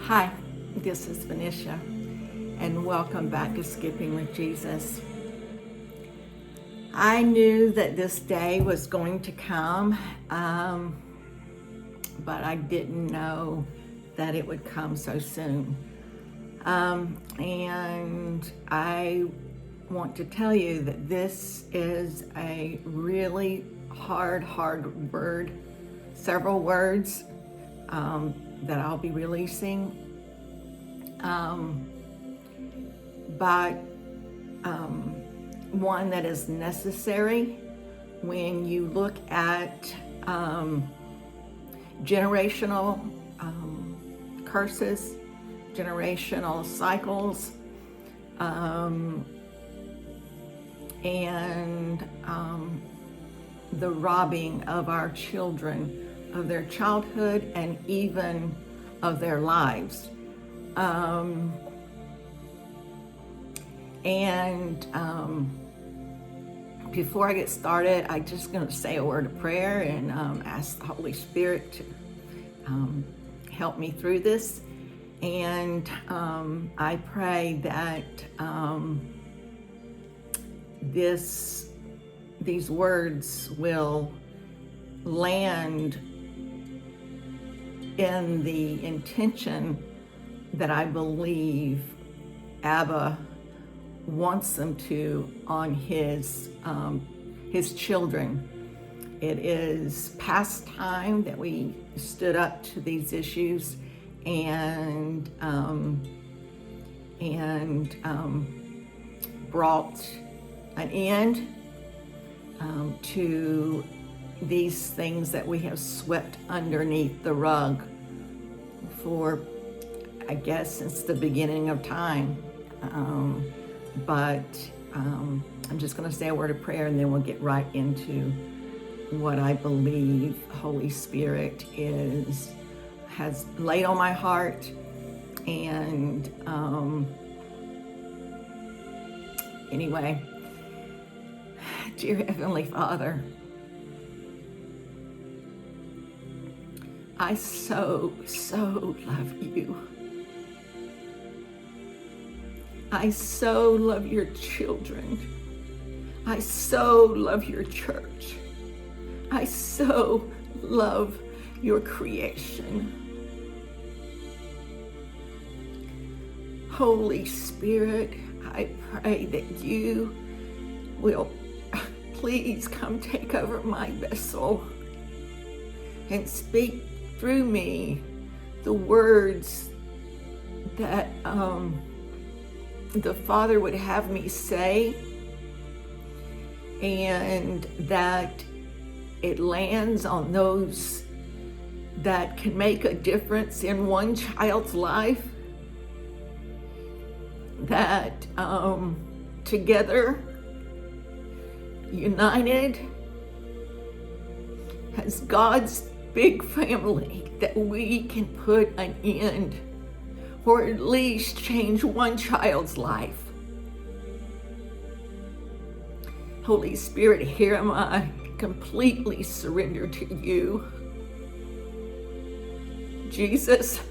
Hi, this is Venetia, and welcome back to Skipping with Jesus. I knew that this day was going to come, but I didn't know that it would come so soon. And I want to tell you that this is a really hard word, several words that I'll be releasing, but one that is necessary when you look at generational curses, generational cycles, and the robbing of our children of their childhood and even of their lives. Before I get started, I'm just going to say a word of prayer and ask the Holy Spirit to help me through this. And I pray that these words will land in the intention that I believe Abba wants them to on his children. It is past time that we stood up to these issues and brought an end to these things that we have swept underneath the rug for, I guess, since the beginning of time. But I'm just going to say a word of prayer and then we'll get right into what I believe Holy Spirit has laid on my heart. And anyway, dear Heavenly Father, I so love you. I so love your children. I so love your church. I so love your creation. Holy Spirit, I pray that you will please come take over my vessel and speak through me the words that the Father would have me say, and that it lands on those that can make a difference in one child's life, that together, united as God's big family, that we can put an end or at least change one child's life. Holy Spirit, here am I, completely surrendered to you. Jesus,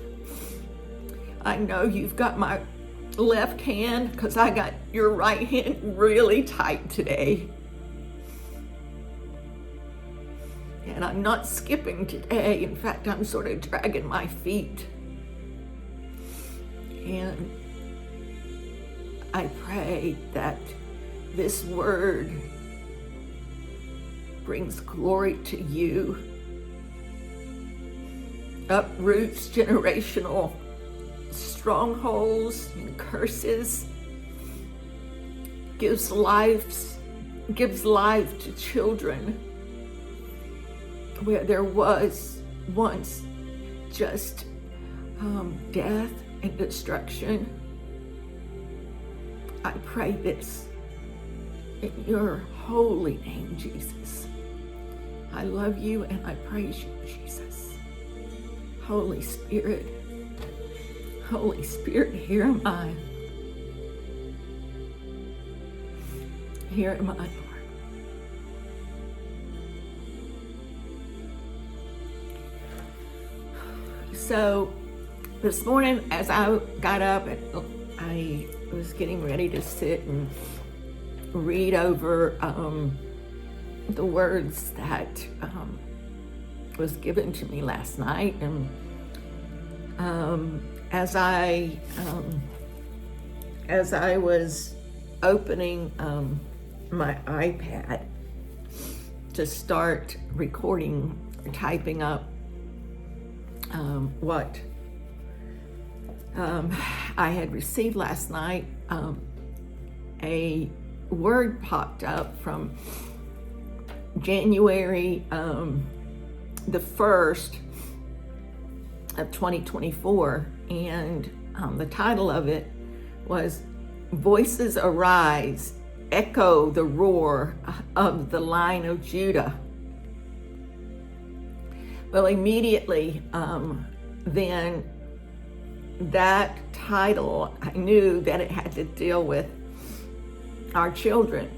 I know you've got my left hand because I got your right hand really tight today. And I'm not skipping today. In fact, I'm sort of dragging my feet. And I pray that this word brings glory to you, uproots generational strongholds and curses, gives life to children where there was once just death and destruction. I pray this in your holy name, Jesus. I love you and I praise you, Jesus. Holy Spirit, here am I. Here am I, Lord. So this morning as I got up, I was getting ready to sit and read over the words that was given to me last night, and as I was opening my iPad to start recording, typing up what I had received last night, a word popped up from January the 1st of 2024, and the title of it was "Voices Arise, Echo the Roar of the Lion of Judah." Well, immediately then that title, I knew that it had to deal with our children,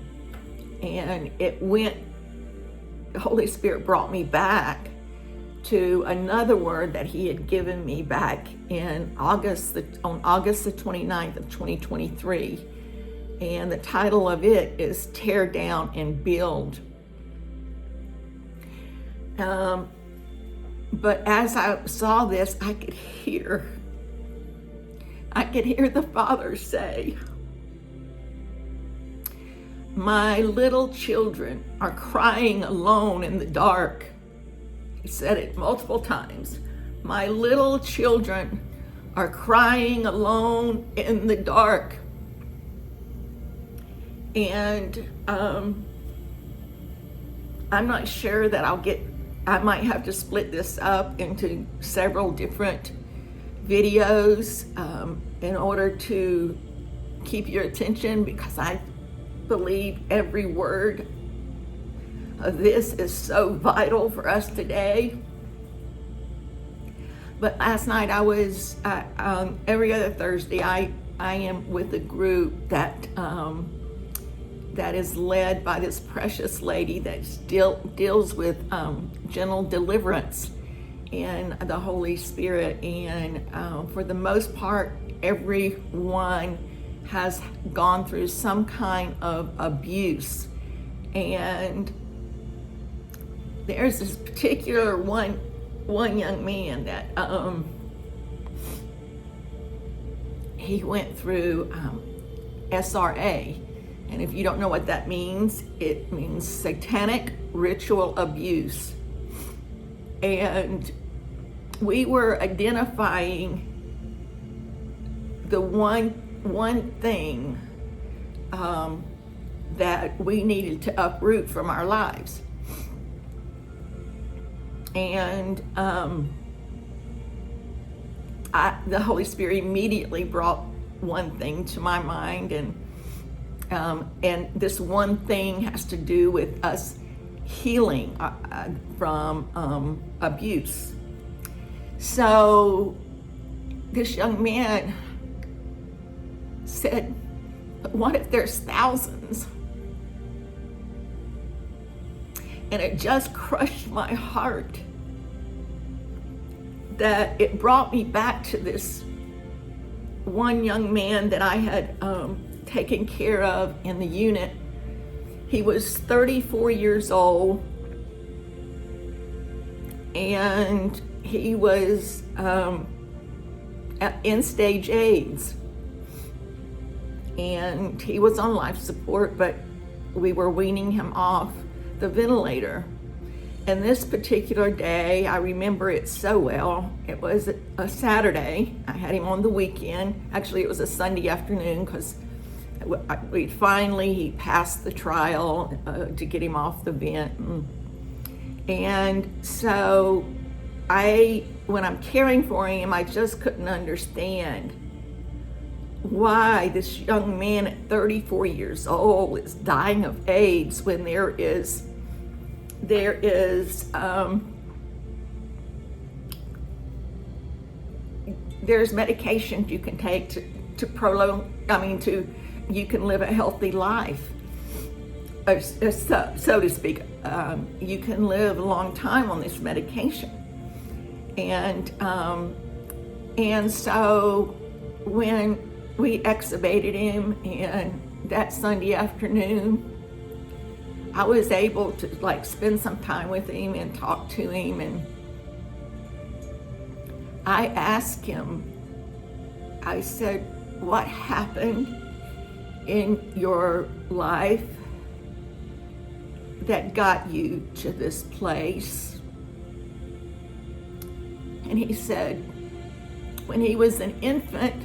and the Holy Spirit brought me back to another word that he had given me back in August the 29th of 2023, and the title of it is "Tear Down and Build." But as I saw this, I could hear the Father say, "My little children are crying alone in the dark." He said it multiple times. "My little children are crying alone in the dark." And I'm not sure that I might have to split this up into several different videos in order to keep your attention, because I believe every word of this is so vital for us today. But last night I was every other Thursday I am with a group that is led by this precious lady that deals with gentle deliverance in the Holy Spirit, and for the most part everyone has gone through some kind of abuse. And there's this particular one young man that he went through SRA, and if you don't know what that means, it means Satanic Ritual Abuse. And we were identifying the one thing that we needed to uproot from our lives. And the Holy Spirit immediately brought one thing to my mind, and this one thing has to do with us healing from abuse. So this young man said, "But what if there's thousands?" And it just crushed my heart that it brought me back to this one young man that I had taken care of in the unit. He was 34 years old, and he was in stage AIDS, and he was on life support, but we were weaning him off the ventilator. And this particular day, I remember it so well. It was a Saturday. I had him on the weekend. Actually, it was a Sunday afternoon, because he passed the trial to get him off the vent. And so when I'm caring for him, I just couldn't understand why this young man at 34 years old is dying of AIDS when there's medications you can take to prolong, you can live a healthy life, so to speak. You can live a long time on this medication. And And so when we extubated him, and that Sunday afternoon, I was able to like spend some time with him and talk to him, and I asked him, I said, what happened in your life that got you to this place? And he said, when he was an infant,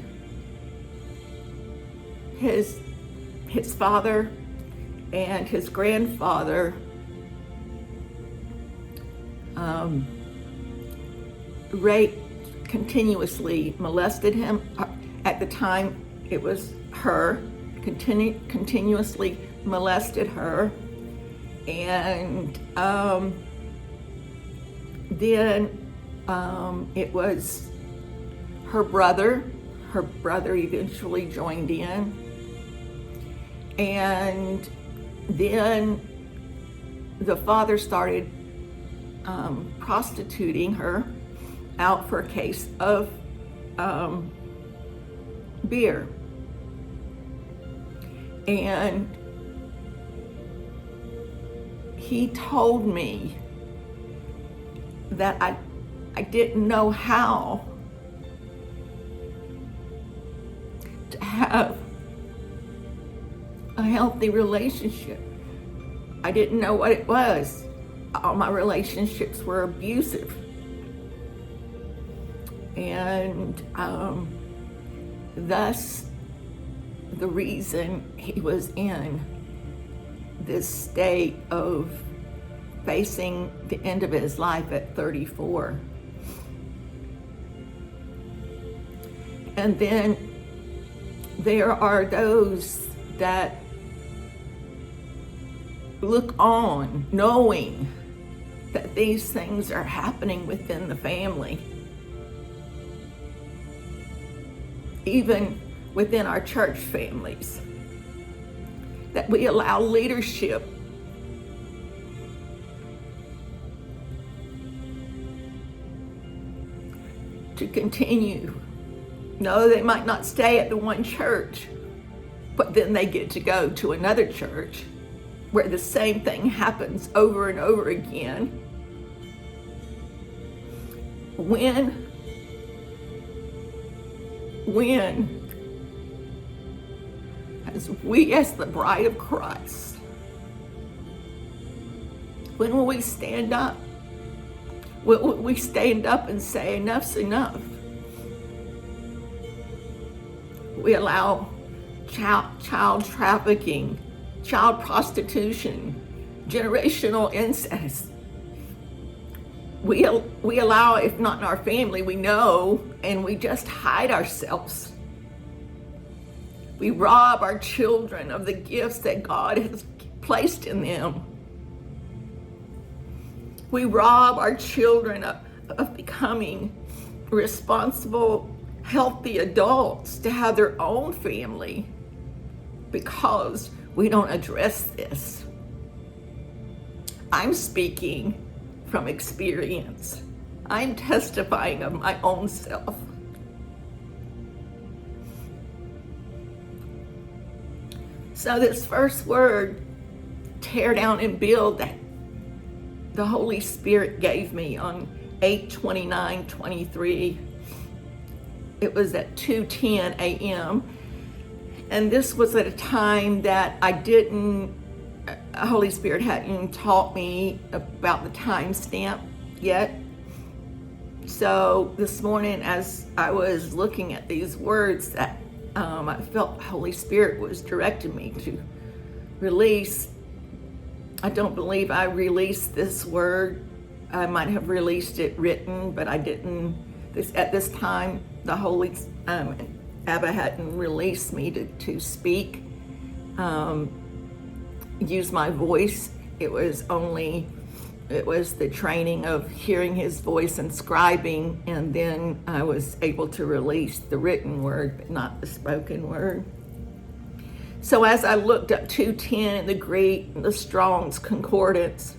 his father and his grandfather continuously molested him. At the time, it was her, continuously molested her. And then it was her brother. Her brother eventually joined in. And then the father started prostituting her out for a case of beer. And he told me that I didn't know how to have a healthy relationship. I didn't know what it was. All my relationships were abusive. And thus the reason he was in this state of facing the end of his life at 34. And then there are those that look on, knowing that these things are happening within the family. Even within our church families, that we allow leadership to continue. No, they might not stay at the one church, but then they get to go to another church where the same thing happens over and over again. When as we as the bride of Christ, when will we stand up? Will we stand up and say enough's enough? We allow child trafficking, child prostitution, generational incest. We allow, if not in our family, we know, and we just hide ourselves. We rob our children of the gifts that God has placed in them. We rob our children of becoming responsible, healthy adults to have their own family because we don't address this. I'm speaking from experience. I'm testifying of my own self. So this first word, tear down and build, that the Holy Spirit gave me on 8/29/23. It was at 2:10 a.m. And this was at a time that Holy Spirit hadn't taught me about the timestamp yet. So this morning, as I was looking at these words that I felt the Holy Spirit was directing me to release, I don't believe I released this word. I might have released it written, but I didn't. At this time, the Holy Abba hadn't released me to speak, use my voice. It was the training of hearing his voice and scribing, and then I was able to release the written word, but not the spoken word. So as I looked up 2:10 in the Greek, the Strong's Concordance,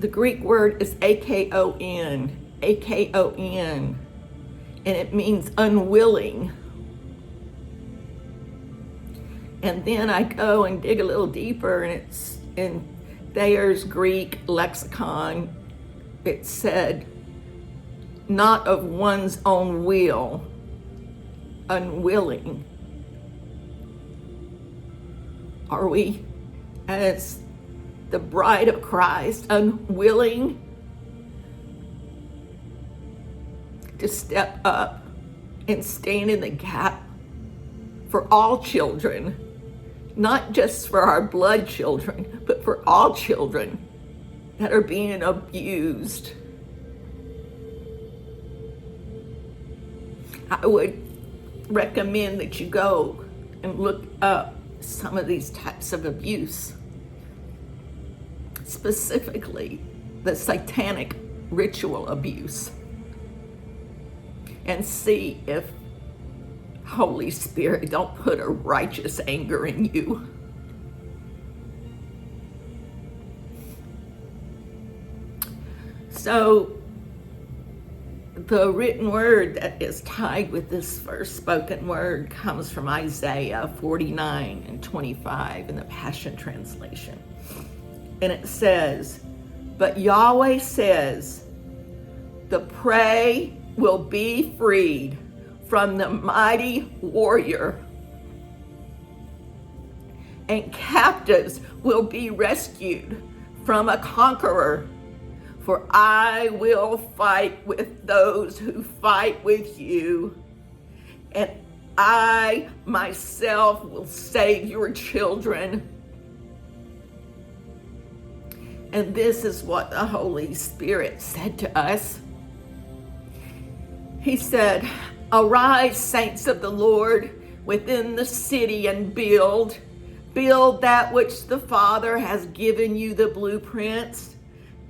The Greek word is akon, akon, and it means unwilling. And then I go and dig a little deeper, and it's in Thayer's Greek Lexicon. It said, not of one's own will, unwilling. Are we, as the bride of Christ, unwilling to step up and stand in the gap for all children, not just for our blood children, but for all children that are being abused? I would recommend that you go and look up some of these types of abuse, specifically the Satanic ritual abuse, and see if Holy Spirit don't put a righteous anger in you. So the written word that is tied with this first spoken word comes from Isaiah 49:25 in the Passion Translation. And it says, but Yahweh says, the prey will be freed from the mighty warrior, and captives will be rescued from a conqueror. For I will fight with those who fight with you, and I myself will save your children. And this is what the Holy Spirit said to us. He said, arise, saints of the Lord, within the city, and build that which the Father has given you the blueprints.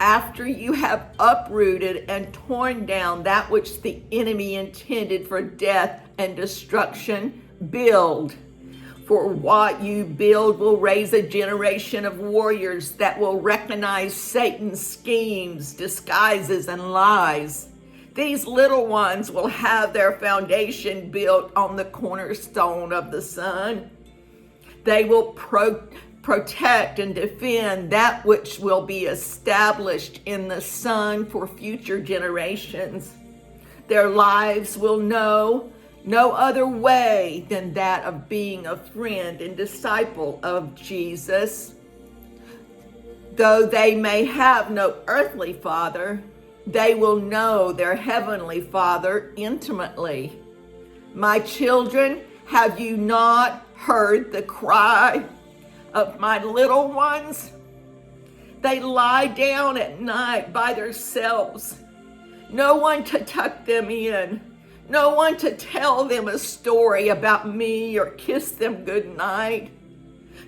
After you have uprooted and torn down that which the enemy intended for death and destruction, build. For what you build will raise a generation of warriors that will recognize Satan's schemes, disguises, and lies. These little ones will have their foundation built on the cornerstone of the Son. They will protect and defend that which will be established in the Son for future generations. Their lives will know no other way than that of being a friend and disciple of Jesus. Though they may have no earthly father, they will know their heavenly Father intimately. My children, have you not heard the cry of my little ones? They lie down at night by themselves. No one to tuck them in. No one to tell them a story about me or kiss them good night.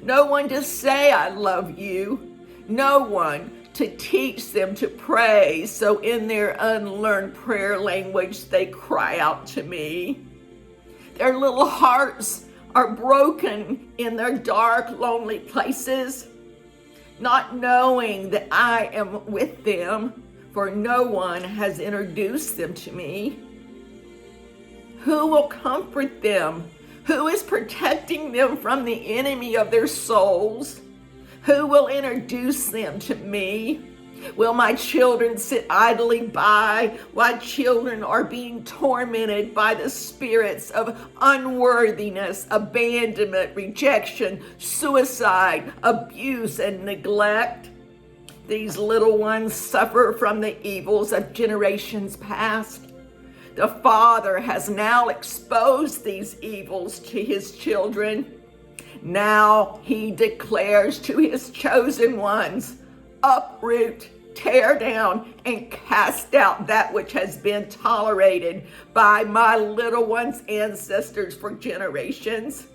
No one to say I love you. No one to teach them to pray, so in their unlearned prayer language they cry out to me. Their little hearts are broken in their dark, lonely places, not knowing that I am with them, for no one has introduced them to me. Who will comfort them? Who is protecting them from the enemy of their souls? Who will introduce them to me? Will my children sit idly by while children are being tormented by the spirits of unworthiness, abandonment, rejection, suicide, abuse, and neglect? These little ones suffer from the evils of generations past. The Father has now exposed these evils to his children. Now he declares to his chosen ones, uproot, tear down, and cast out that which has been tolerated by my little ones' ancestors for generations.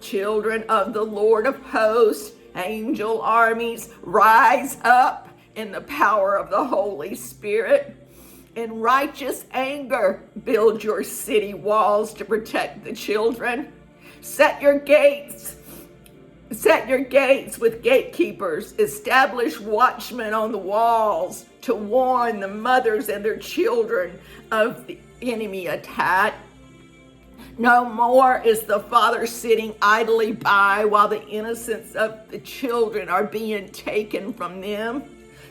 Children of the Lord of hosts, angel armies, rise up in the power of the Holy Spirit. In righteous anger, build your city walls to protect the children. Set your gates Set your gates with gatekeepers. Establish watchmen on the walls to warn the mothers and their children of the enemy attack. No more is the father sitting idly by while the innocence of the children are being taken from them.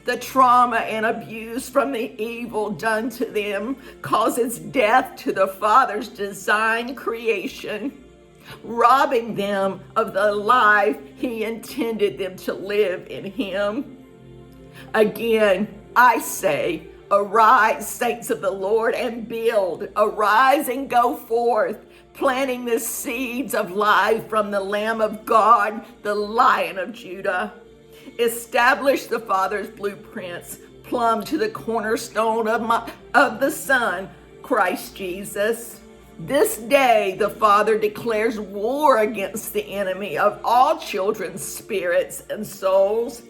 The trauma and abuse from the evil done to them causes death to the father's designed creation, robbing them of the life he intended them to live in him. Again, I say, arise, saints of the Lord, and build. Arise and go forth, planting the seeds of life from the Lamb of God, the Lion of Judah. Establish the Father's blueprints, plumb to the cornerstone of the Son, Christ Jesus. This day the Father declares war against the enemy of all children's spirits and souls.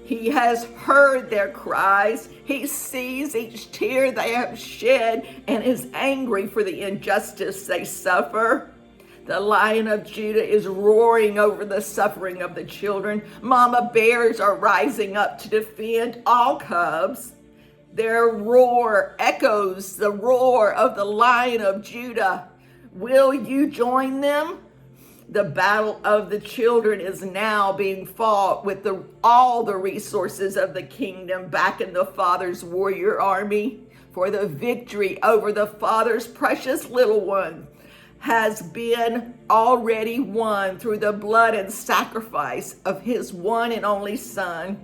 He has heard their cries. He sees each tear they have shed and is angry for the injustice they suffer. The Lion of Judah is roaring over the suffering of the children. Mama bears are rising up to defend all cubs. Their roar echoes the roar of the Lion of Judah. Will you join them? The battle of the children is now being fought with all the resources of the kingdom back in the Father's warrior army. For the victory over the Father's precious little one has been already won through the blood and sacrifice of his one and only Son.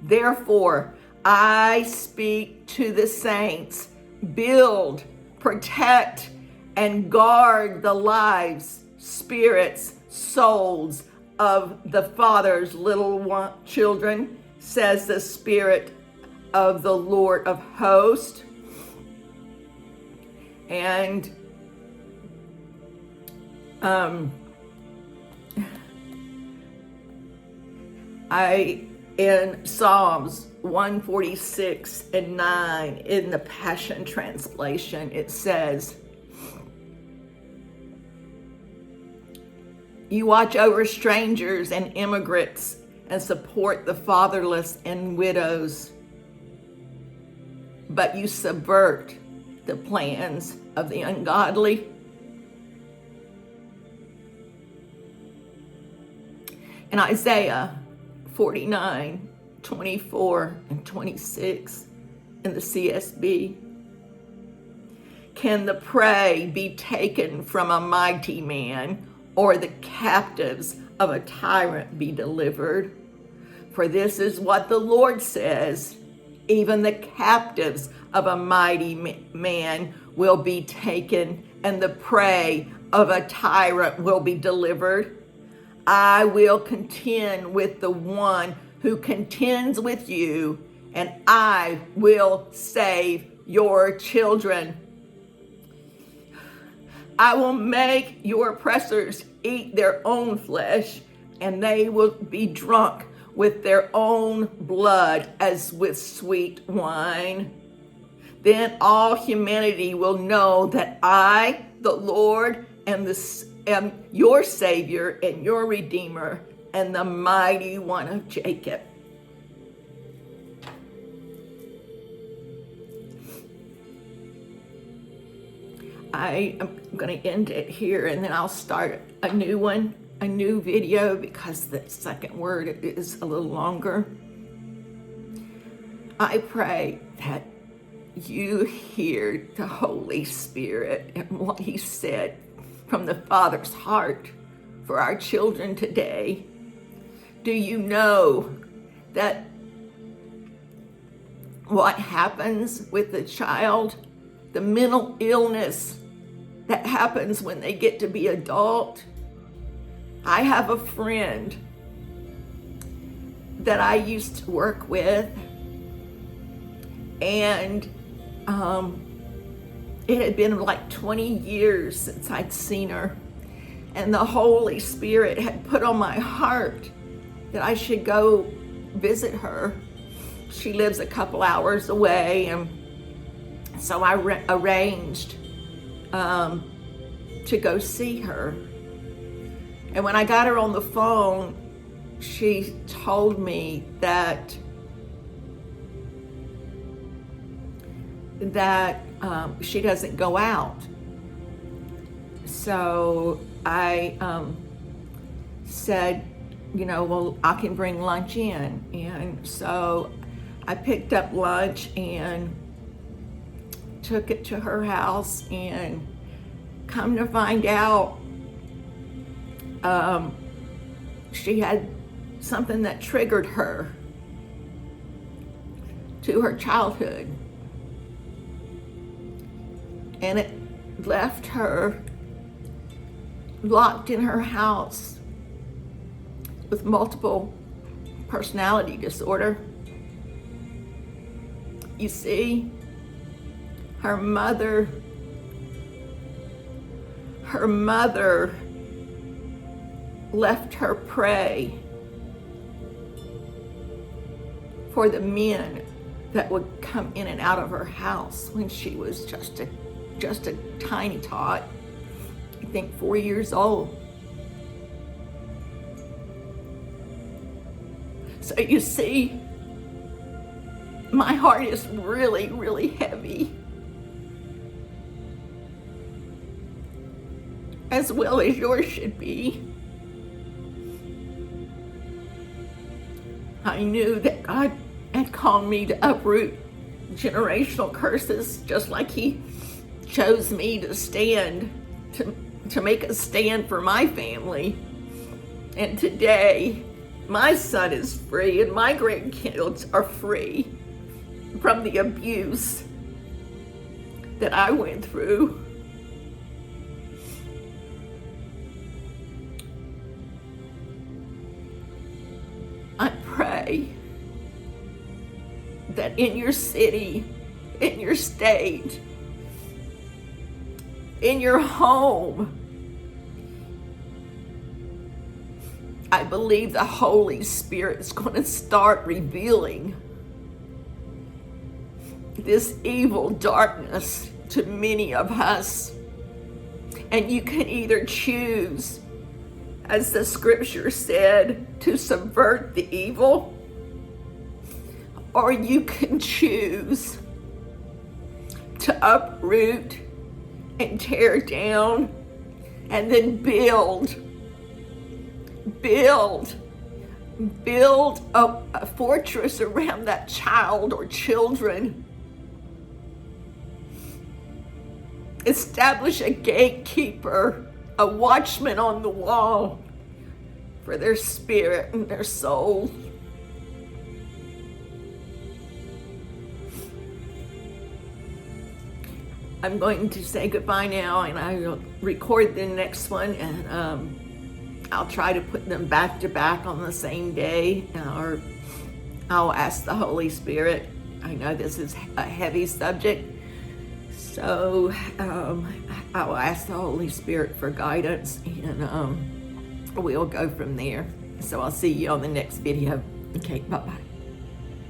Therefore, I speak to the saints, build, protect, and guard the lives, spirits, souls of the Father's little children, says the Spirit of the Lord of hosts. And in Psalms 146 and 9 in the Passion Translation, it says, you watch over strangers and immigrants and support the fatherless and widows, but you subvert the plans of the ungodly. In Isaiah 49, 24 and 26 in the CSB, can the prey be taken from a mighty man, or the captives of a tyrant be delivered? For this is what the Lord says, even the captives of a mighty man will be taken, and the prey of a tyrant will be delivered. I will contend with the one who contends with you, and I will save your children. I will make your oppressors eat their own flesh, and they will be drunk with their own blood as with sweet wine. Then all humanity will know that I, the Lord, am your Savior and your Redeemer and the mighty one of Jacob. I am going to end it here, and then I'll start a new one, a new video, because the second word is a little longer. I pray that you hear the Holy Spirit and what he said from the Father's heart for our children today. Do you know that what happens with the child, the mental illness that happens when they get to be adult? I have a friend that I used to work with, and it had been like 20 years since I'd seen her, and the Holy Spirit had put on my heart that I should go visit her. She lives a couple hours away, and so I arranged to go see her. And when I got her on the phone, she told me that she doesn't go out. So I said, well, I can bring lunch in. And so I picked up lunch and took it to her house, and come to find out, she had something that triggered her to her childhood. And it left her locked in her house with multiple personality disorder. You see, her mother left her prey for the men that would come in and out of her house when she was just a tiny tot, I think 4 years old. So you see, my heart is really, really heavy, as well as yours should be. I knew that God had called me to uproot generational curses, just like He chose me to stand, to make a stand for my family. And today, my son is free and my grandkids are free from the abuse that I went through. I pray that in your city, in your state, in your home, I believe the Holy Spirit is going to start revealing this evil darkness to many of us. And you can either choose, as the scripture said, to subvert the evil, or you can choose to uproot and tear down and then build a fortress around that child or children. Establish a gatekeeper, a watchman on the wall for their spirit and their soul. I'm going to say goodbye now, and I will record the next one, and I'll try to put them back to back on the same day, or I'll ask the Holy Spirit. I know this is a heavy subject, so I'll ask the Holy Spirit for guidance, and we'll go from there. So I'll see you on the next video. Okay, bye-bye.